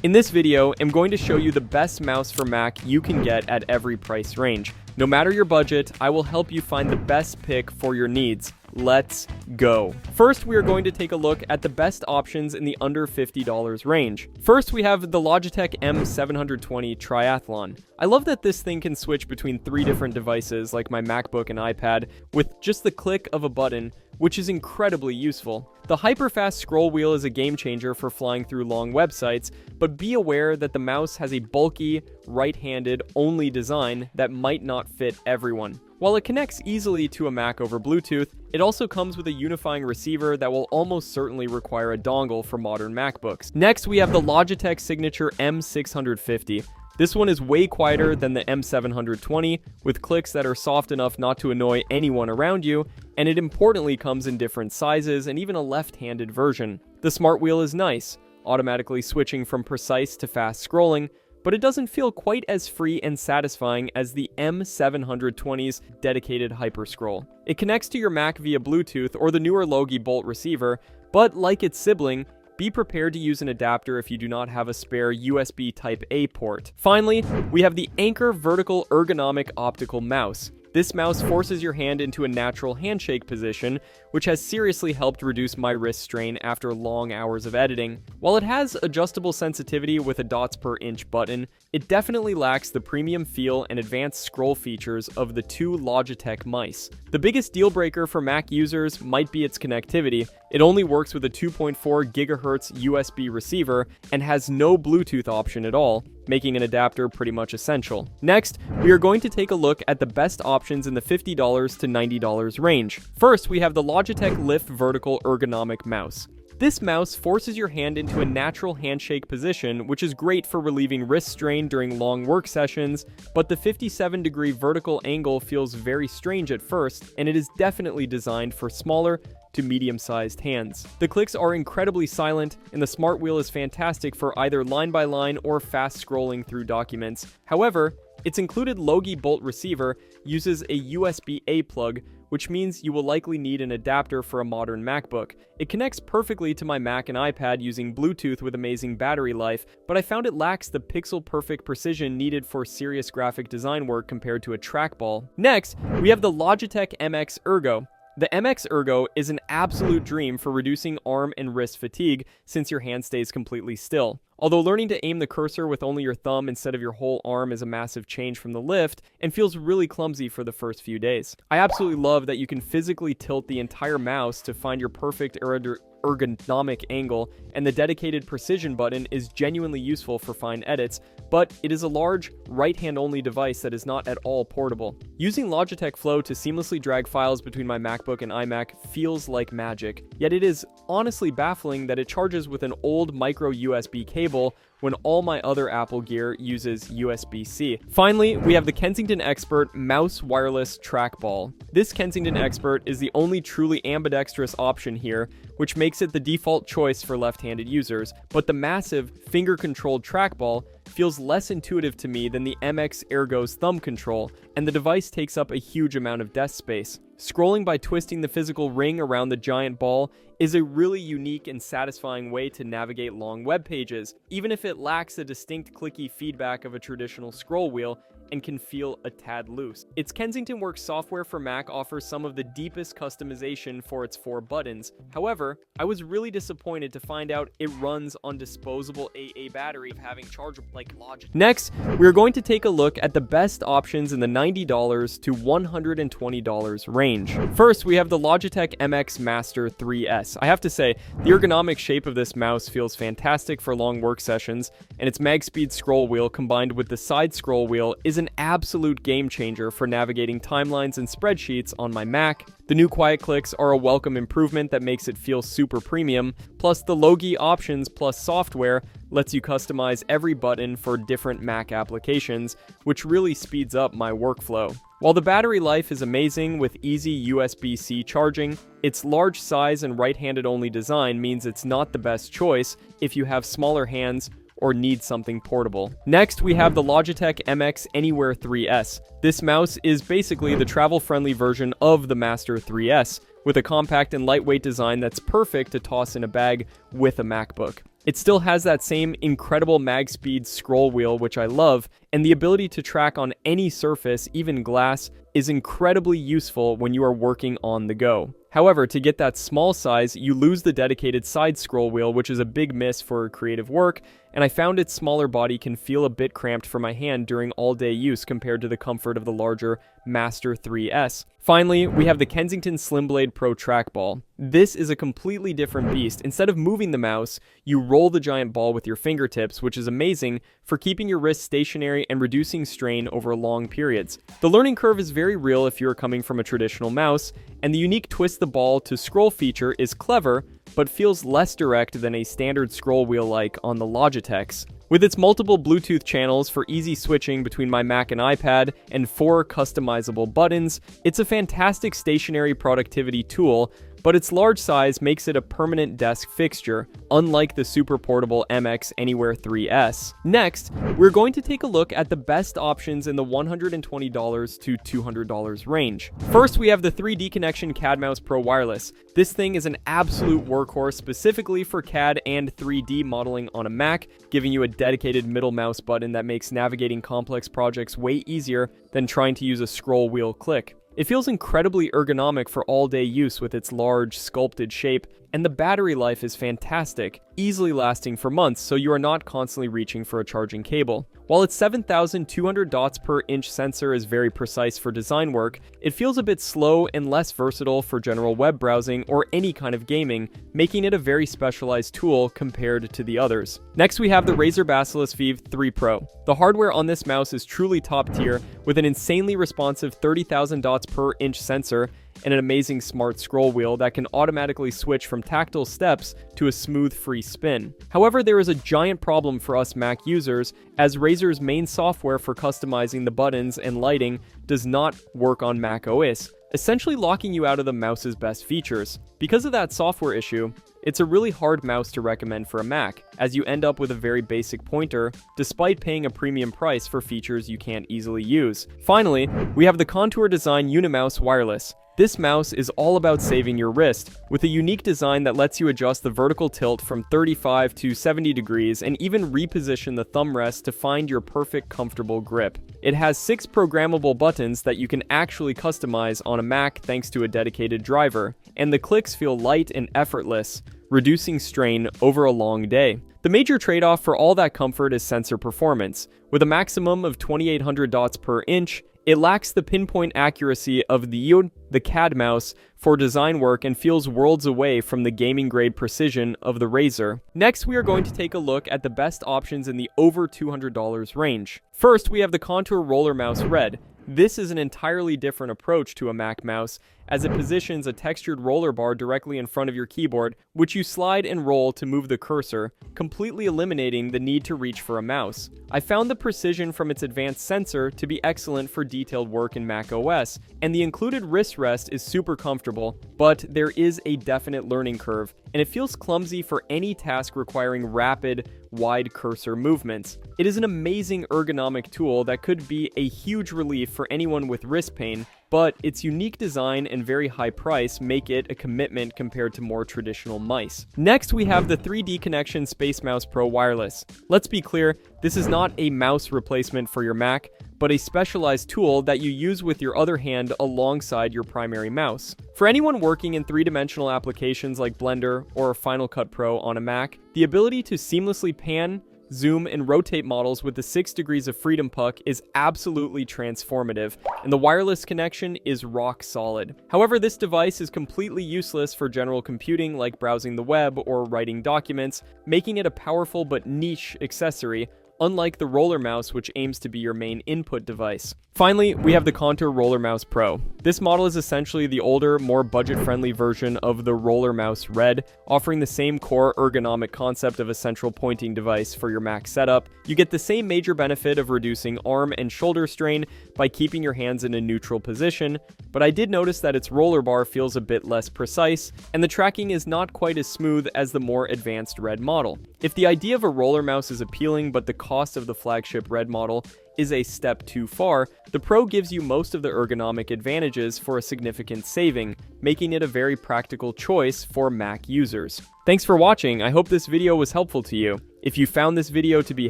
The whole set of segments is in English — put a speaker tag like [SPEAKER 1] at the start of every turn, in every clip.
[SPEAKER 1] In this video, I'm going to show you the best mouse for Mac you can get at every price range. No matter your budget, I will help you find the best pick for your needs. Let's go. First, we are going to take a look at the best options in the under $50 range. First, we have the Logitech M720 Triathlon. I love that this thing can switch between 3 different devices like my MacBook and iPad with just the click of a button, which is incredibly useful. The hyperfast scroll wheel is a game changer for flying through long websites, but be aware that the mouse has a bulky, right-handed only design that might not fit everyone. While it connects easily to a Mac over Bluetooth, it also comes with a unifying receiver that will almost certainly require a dongle for modern MacBooks. Next, we have the Logitech Signature M650. This one is way quieter than the M720, with clicks that are soft enough not to annoy anyone around you, and it importantly comes in different sizes and even a left-handed version. The smart wheel is nice, automatically switching from precise to fast scrolling, but it doesn't feel quite as free and satisfying as the M720's dedicated hyperscroll. It connects to your Mac via Bluetooth or the newer Logi Bolt receiver, but like its sibling, be prepared to use an adapter if you do not have a spare USB Type-A port. Finally, we have the Anker vertical ergonomic optical mouse. This mouse forces your hand into a natural handshake position, which has seriously helped reduce my wrist strain after long hours of editing. While it has adjustable sensitivity with a dots per inch button, it definitely lacks the premium feel and advanced scroll features of the 2 Logitech mice. The biggest deal breaker for Mac users might be its connectivity. It only works with a 2.4 GHz USB receiver and has no Bluetooth option at all, making an adapter pretty much essential. Next, we are going to take a look at the best options in the $50 to $90 range. First, we have the Logitech Lift Vertical Ergonomic Mouse. This mouse forces your hand into a natural handshake position, which is great for relieving wrist strain during long work sessions, but the 57-degree vertical angle feels very strange at first, and it is definitely designed for smaller to medium-sized hands. The clicks are incredibly silent, and the smart wheel is fantastic for either line-by-line or fast scrolling through documents. However, its included Logi Bolt receiver uses a USB-A plug, which means you will likely need an adapter for a modern MacBook. It connects perfectly to my Mac and iPad using Bluetooth with amazing battery life, but I found it lacks the pixel-perfect precision needed for serious graphic design work compared to a trackball. Next, we have the Logitech MX Ergo. The MX Ergo is an absolute dream for reducing arm and wrist fatigue since your hand stays completely still. Although learning to aim the cursor with only your thumb instead of your whole arm is a massive change from the Lift and feels really clumsy for the first few days. I absolutely love that you can physically tilt the entire mouse to find your perfect ergonomic angle, and the dedicated precision button is genuinely useful for fine edits, but it is a large, right-hand only device that is not at all portable. Using Logitech Flow to seamlessly drag files between my MacBook and iMac feels like magic, yet it is honestly baffling that it charges with an old micro USB cable when all my other Apple gear uses USB-C. Finally, we have the Kensington Expert Mouse Wireless Trackball. This Kensington Expert is the only truly ambidextrous option here, which makes it the default choice for left-handed users, but the massive finger-controlled trackball feels less intuitive to me than the MX Ergo's thumb control, and the device takes up a huge amount of desk space. Scrolling by twisting the physical ring around the giant ball is a really unique and satisfying way to navigate long web pages, even if it lacks the distinct clicky feedback of a traditional scroll wheel and can feel a tad loose. Its Kensington Works software for Mac offers some of the deepest customization for its 4 buttons. However, I was really disappointed to find out it runs on disposable AA battery of having chargeable like Logitech. Next, we are going to take a look at the best options in the $90 to $120 range. First, we have the Logitech MX Master 3S. I have to say, the ergonomic shape of this mouse feels fantastic for long work sessions, and its MagSpeed scroll wheel combined with the side scroll wheel is an absolute game changer for navigating timelines and spreadsheets on my Mac. The new quiet clicks are a welcome improvement that makes it feel super premium, plus the Logi Options Plus software lets you customize every button for different Mac applications, which really speeds up my workflow. While the battery life is amazing with easy USB-C charging, its large size and right-handed only design means it's not the best choice if you have smaller hands or need something portable. Next, we have the Logitech MX Anywhere 3S. This mouse is basically the travel-friendly version of the Master 3S, with a compact and lightweight design that's perfect to toss in a bag with a MacBook. It still has that same incredible mag speed scroll wheel, which I love, and the ability to track on any surface, even glass, is incredibly useful when you are working on the go. However, to get that small size, you lose the dedicated side scroll wheel, which is a big miss for creative work, and I found its smaller body can feel a bit cramped for my hand during all-day use compared to the comfort of the larger Master 3S. Finally, we have the Kensington Slim Blade Pro Trackball. This is a completely different beast. Instead of moving the mouse, you roll the giant ball with your fingertips, which is amazing for keeping your wrists stationary and reducing strain over long periods. The learning curve is very real if you are coming from a traditional mouse, and the unique twist the ball to scroll feature is clever, but feels less direct than a standard scroll wheel like on the Logitechs. With its multiple Bluetooth channels for easy switching between my Mac and iPad and 4 customizable buttons, it's a fantastic stationary productivity tool, but its large size makes it a permanent desk fixture, unlike the super portable MX Anywhere 3S. Next, we're going to take a look at the best options in the $120 to $200 range. First, we have the 3D Connection CAD Mouse Pro Wireless. This thing is an absolute workhorse specifically for CAD and 3D modeling on a Mac, giving you a dedicated middle mouse button that makes navigating complex projects way easier than trying to use a scroll wheel click. It feels incredibly ergonomic for all-day use with its large, sculpted shape, and the battery life is fantastic, easily lasting for months so you are not constantly reaching for a charging cable. While its 7,200 dots per inch sensor is very precise for design work, it feels a bit slow and less versatile for general web browsing or any kind of gaming, making it a very specialized tool compared to the others. Next, we have the Razer Basilisk Vive 3 Pro. The hardware on this mouse is truly top tier, with an insanely responsive 30,000 dots per inch sensor and an amazing smart scroll wheel that can automatically switch from tactile steps to a smooth free spin. However, there is a giant problem for us Mac users, as Razer's main software for customizing the buttons and lighting does not work on Mac OS, essentially locking you out of the mouse's best features. Because of that software issue, it's a really hard mouse to recommend for a Mac, as you end up with a very basic pointer, despite paying a premium price for features you can't easily use. Finally, we have the Contour Design Unimouse Wireless. This mouse is all about saving your wrist, with a unique design that lets you adjust the vertical tilt from 35 to 70 degrees and even reposition the thumb rest to find your perfect comfortable grip. It has 6 programmable buttons that you can actually customize on a Mac thanks to a dedicated driver, and the clicks feel light and effortless, reducing strain over a long day. The major trade-off for all that comfort is sensor performance. With a maximum of 2,800 dots per inch, it lacks the pinpoint accuracy of the CAD mouse for design work and feels worlds away from the gaming-grade precision of the Razer. Next, we are going to take a look at the best options in the over $200 range. First, we have the Contour Roller Mouse Red. This is an entirely different approach to a Mac mouse, as it positions a textured roller bar directly in front of your keyboard, which you slide and roll to move the cursor, completely eliminating the need to reach for a mouse. I found the precision from its advanced sensor to be excellent for detailed work in Mac OS, and the included wrist rest is super comfortable, but there is a definite learning curve, and it feels clumsy for any task requiring rapid, wide cursor movements. It is an amazing ergonomic tool that could be a huge relief for anyone with wrist pain, but its unique design and very high price make it a commitment compared to more traditional mice. Next, we have the 3D Connection Space Mouse Pro Wireless. Let's be clear, this is not a mouse replacement for your Mac, but a specialized tool that you use with your other hand alongside your primary mouse. For anyone working in three-dimensional applications like Blender or Final Cut Pro on a Mac, the ability to seamlessly pan, zoom, and rotate models with the 6 degrees of freedom puck is absolutely transformative, and the wireless connection is rock solid. However, this device is completely useless for general computing like browsing the web or writing documents, making it a powerful but niche accessory, unlike the Roller Mouse, which aims to be your main input device. Finally, we have the Contour Roller Mouse Pro. This model is essentially the older, more budget-friendly version of the Roller Mouse Red, offering the same core ergonomic concept of a central pointing device for your Mac setup. You get the same major benefit of reducing arm and shoulder strain by keeping your hands in a neutral position, but I did notice that its roller bar feels a bit less precise, and the tracking is not quite as smooth as the more advanced Red model. If the idea of a roller mouse is appealing, but the cost of the flagship Red model is a step too far, the Pro gives you most of the ergonomic advantages for a significant saving, making it a very practical choice for Mac users. Thanks for watching. I hope this video was helpful to you. If you found this video to be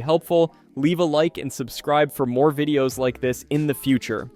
[SPEAKER 1] helpful, leave a like and subscribe for more videos like this in the future.